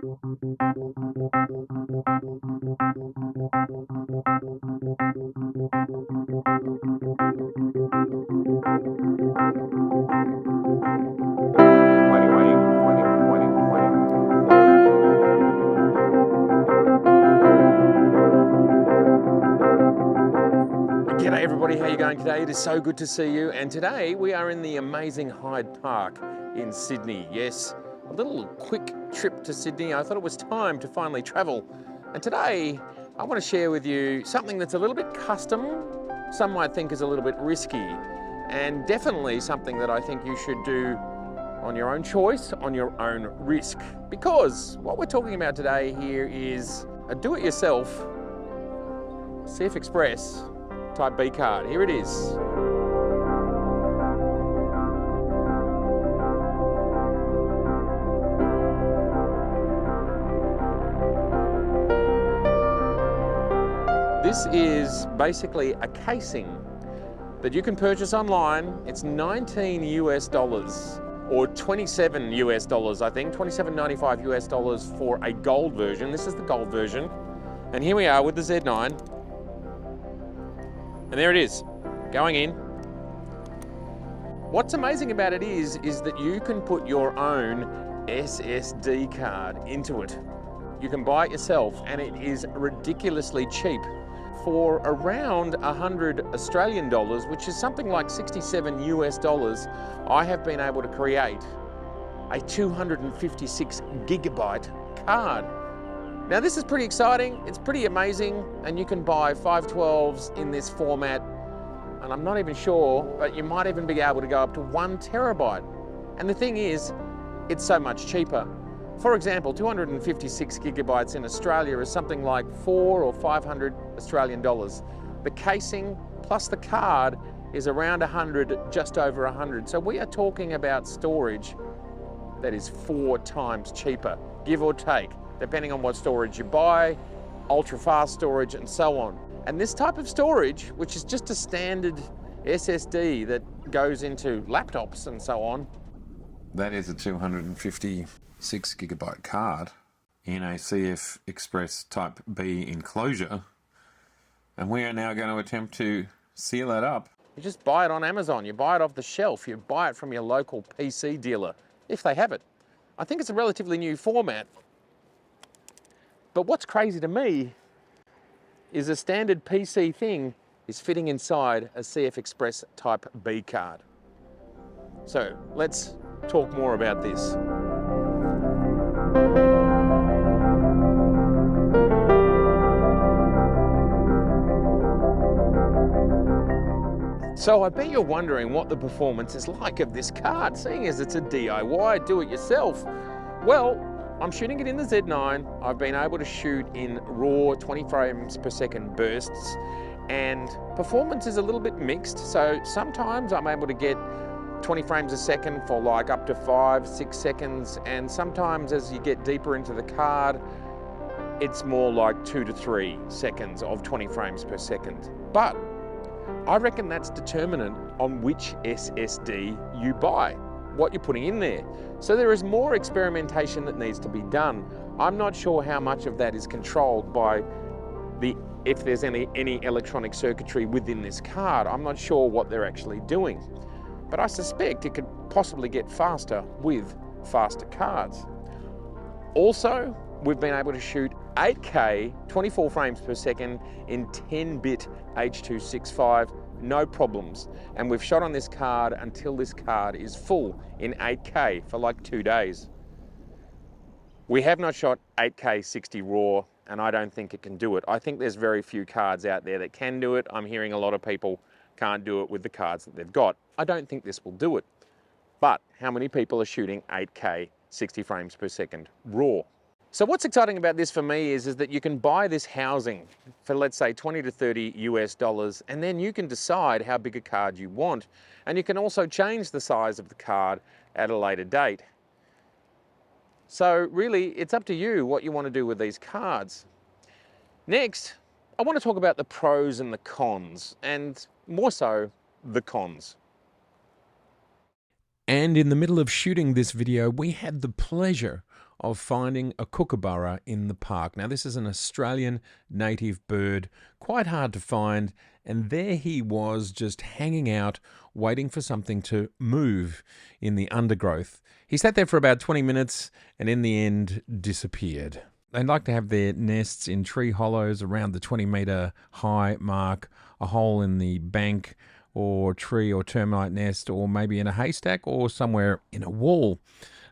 G'day everybody, how are you going today? It is so good to see you, and today we are in the amazing Hyde Park in Sydney. Yes, a little quick trip to Sydney. I thought it was time to finally travel, and today I want to share with you something that's a little bit custom, some might think is a little bit risky, and definitely something that I think you should do on your own choice, on your own risk. Because what we're talking about today here is a do-it-yourself CFexpress Type B card. Here it is. This is basically a casing that you can purchase online. It's $19 US or 27 US dollars, I think, $27.95 US dollars for a gold version. This is the gold version. And here we are with the Z9. And there it is, going in. What's amazing about it is that you can put your own SSD card into it. You can buy it yourself, and it is ridiculously cheap. For around 100 Australian dollars, which is something like 67 US dollars, I have been able to create a 256 gigabyte card. Now this is pretty exciting, it's pretty amazing, and you can buy 512s in this format, and I'm not even sure, but you might even be able to go up to 1 terabyte. And the thing is, it's so much cheaper. For example, 256 gigabytes in Australia is something like 400 or 500 Australian dollars. The casing plus the card is around 100, just over 100. So we are talking about storage that is 4 times cheaper, give or take, depending on what storage you buy, ultra fast storage and so on. And this type of storage, which is just a standard SSD that goes into laptops and so on. That is a 256 gigabyte card in a CFexpress Type B enclosure. And we are now going to attempt to seal that up. You just buy it on Amazon, you buy it off the shelf, you buy it from your local PC dealer, if they have it. I think it's a relatively new format. But what's crazy to me is a standard PC thing is fitting inside a CFexpress Type B card. So let's talk more about this. So I bet you're wondering what the performance is like of this card, seeing as it's a DIY, do-it-yourself. Well, I'm shooting it in the Z9. I've been able to shoot in raw 20 frames per second bursts, and performance is a little bit mixed. So sometimes I'm able to get 20 frames a second for like up to 5-6 seconds, and sometimes as you get deeper into the card, it's more like 2 to 3 seconds of 20 frames per second. But I reckon that's determinant on which SSD you buy, what you're putting in there. So there is more experimentation that needs to be done. I'm not sure how much of that is controlled by if there's any electronic circuitry within this card. I'm not sure what they're actually doing, but I suspect it could possibly get faster with faster cards. Also, we've been able to shoot 8K 24 frames per second in 10-bit H.265, no problems. And we've shot on this card until this card is full in 8K for like 2 days. We have not shot 8K 60 RAW, and I don't think it can do it. I think there's very few cards out there that can do it. I'm hearing a lot of people can't do it with the cards that they've got. I don't think this will do it. But how many people are shooting 8K 60 frames per second RAW? So what's exciting about this for me is that you can buy this housing for, let's say, 20 to 30 US dollars, and then you can decide how big a card you want. And you can also change the size of the card at a later date. So really, it's up to you what you want to do with these cards. Next, I want to talk about the pros and the cons, and more so, the cons. And in the middle of shooting this video, we had the pleasure of finding a kookaburra in the park. Now, this is an Australian native bird, quite hard to find, and there he was just hanging out, waiting for something to move in the undergrowth. He sat there for about 20 minutes and in the end disappeared. They like to have their nests in tree hollows around the 20-metre high mark, a hole in the bank or tree or termite nest, or maybe in a haystack or somewhere in a wall.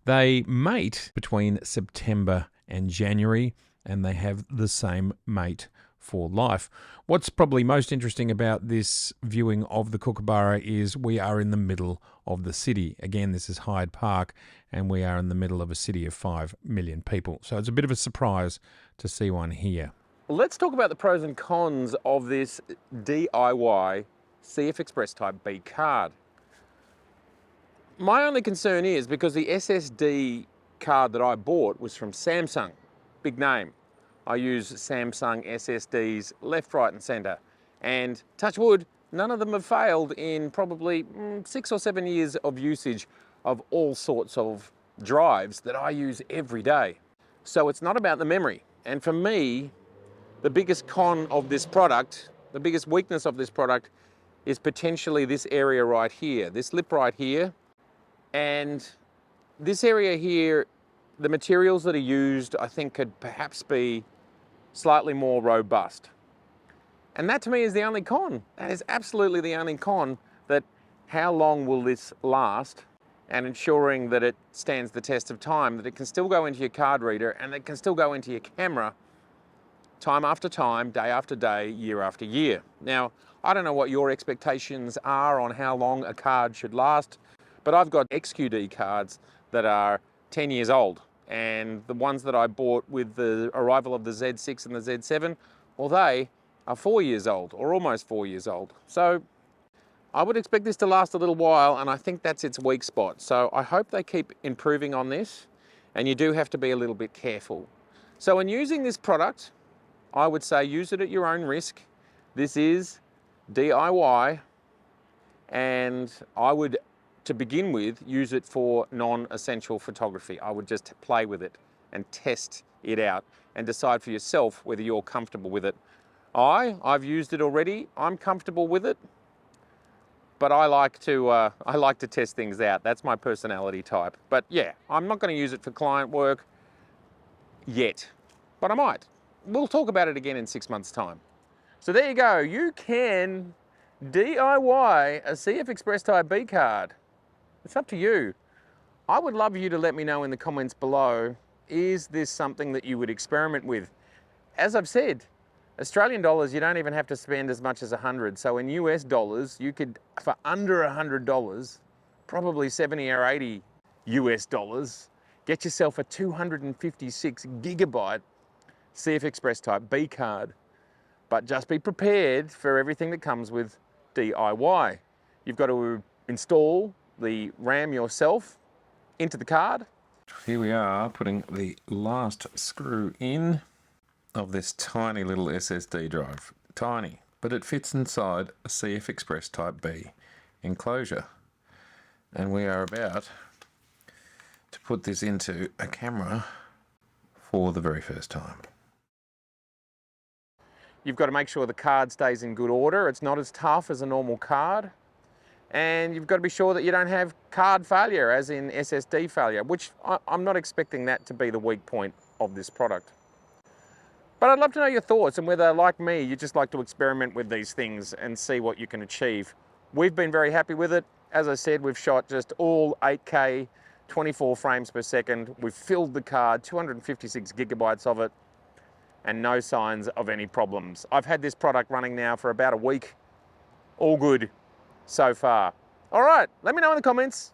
They mate between September and January, and they have the same mate for life. What's probably most interesting about this viewing of the kookaburra is we are in the middle of the city. Again, this is Hyde Park, and we are in the middle of a city of 5 million people. So it's a bit of a surprise to see one here. Let's talk about the pros and cons of this DIY CFexpress Type B card. My only concern is because the SSD card that I bought was from Samsung, big name. I use Samsung SSDs left, right and centre, and touch wood, none of them have failed in probably 6 or 7 years of usage of all sorts of drives that I use every day. So it's not about the memory. And for me, the biggest con of this product, the biggest weakness of this product is potentially this area right here, this lip right here. And this area here, the materials that are used, I think could perhaps be slightly more robust. And that to me is the only con. That is absolutely the only con, that how long will this last, and ensuring that it stands the test of time, that it can still go into your card reader and it can still go into your camera time after time, day after day, year after year. Now, I don't know what your expectations are on how long a card should last, but I've got XQD cards that are 10 years old. And the ones that I bought with the arrival of the Z6 and the Z7, well, they are 4 years old, or almost 4 years old. So I would expect this to last a little while, and I think that's its weak spot. So I hope they keep improving on this, and you do have to be a little bit careful. So in using this product, I would say use it at your own risk. This is DIY, and I would, to begin with, use it for non-essential photography. I would just play with it and test it out and decide for yourself whether you're comfortable with it. I've used it already. I'm comfortable with it, but I like to test things out. That's my personality type. But yeah, I'm not going to use it for client work yet, but I might. We'll talk about it again in 6 months' time. So there you go. You can DIY a CFexpress Type B card. It's up to you. I would love you to let me know in the comments below, is this something that you would experiment with? As I've said, Australian dollars, you don't even have to spend as much as 100. So in US dollars, you could, for under $100, probably 70 or 80 US dollars, get yourself a 256 gigabyte CFexpress Type B card. But just be prepared for everything that comes with DIY. You've got to install the RAM yourself into the card. Here we are putting the last screw in of this tiny little SSD drive. Tiny, but it fits inside a CFexpress Type B enclosure. And we are about to put this into a camera for the very first time. You've got to make sure the card stays in good order. It's not as tough as a normal card. And you've got to be sure that you don't have card failure, as in SSD failure, which I'm not expecting that to be the weak point of this product. But I'd love to know your thoughts and whether, like me, you just like to experiment with these things and see what you can achieve. We've been very happy with it. As I said, we've shot just all 8K, 24 frames per second. We've filled the card, 256 gigabytes of it, and no signs of any problems. I've had this product running now for about a week. All good so far. All right, let me know in the comments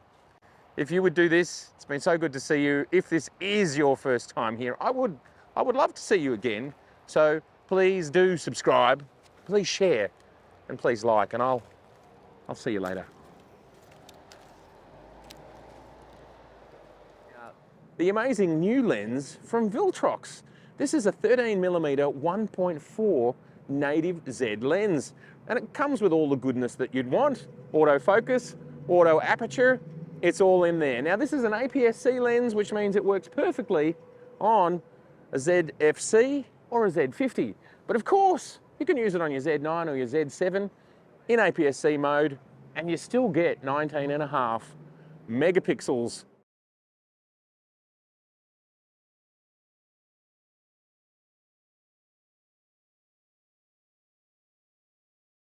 if you would do this. It's been so good to see you. If this is your first time here, I would love to see you again. So please do subscribe, please share, and please like, and I'll see you later. The amazing new lens from Viltrox. This is a 13mm 1.4 native Z lens, and it comes with all the goodness that you'd want: autofocus, auto aperture, it's all in there. Now this is an APS-C lens, which means it works perfectly on a ZFC or a Z50. But of course, you can use it on your Z9 or your Z7 in APS-C mode, and you still get 19.5 megapixels